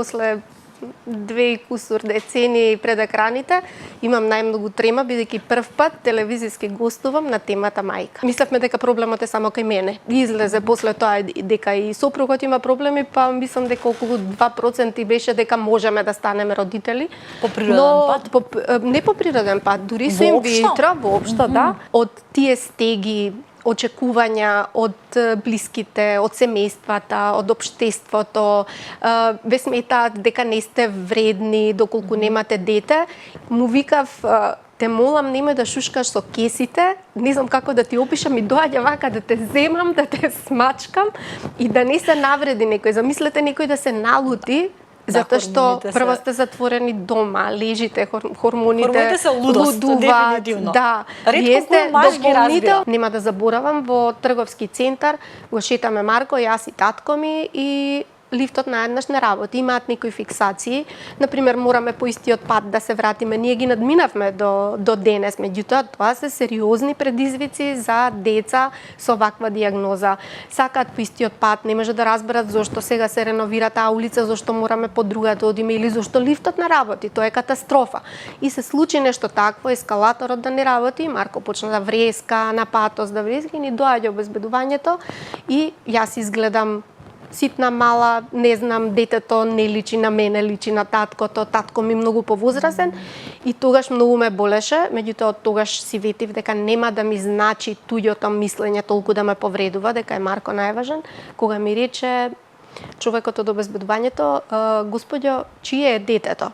после 2 и кусур децени пред екраните, имам најмногу трема, бидејќи прв пат телевизиски гостувам на темата мајка. Мислевме дека проблемот е само кај мене. Излезе после тоа дека и сопругот има проблеми, па мислам дека околу 2% беше дека можеме да станеме родители. По природен пат? Не по природен пат, дури со инвитро, воопшто, да. Од тие стеги, очекувања од блиските, од семејствата, од општеството, ве сметаат дека не сте вредни доколку немате дете, му викав те молам немој да шушкаш со кесите, не знам како да ти опишам, и доаѓа вака да те земам, да те смачкам и да не се навреди некој. Замислете некој да се налути, затоа што прво сте затворени дома, лежите, хормоните се лудуваат. Да, ретко кој маж ги разбира. Нема да заборавам, во трговски центар го шетаме Марко, јас и татко ми, и лифтот наеднаш не работи, имаат некои фиксации. Например, мораме по истиот пат да се вратиме. Ние ги надминавме до денес, меѓутоа тоа се сериозни предизвици за деца со ваква дијагноза. Сакаат по истиот пат, не може да разберат зошто сега се реновира таа улица, зошто мораме по друга да одиме или зошто лифтот не работи. Тоа е катастрофа. И се случи нешто такво, ескалаторот да не работи, Марко почна да вреска, на патос да вреска, и ни доаѓа обезбедувањето и јас изгледам ситна, мала, не знам, детето не личи на мене, личи на таткото, татко ми многу повозрасен, и тогаш многу ме болеше, меѓутоа тогаш си ветив дека нема да ми значи туѓото мислење толку да ме повредува, дека е Марко најважен, кога ми рече човекот од обезбедувањето: "Господјо, чие е детето?"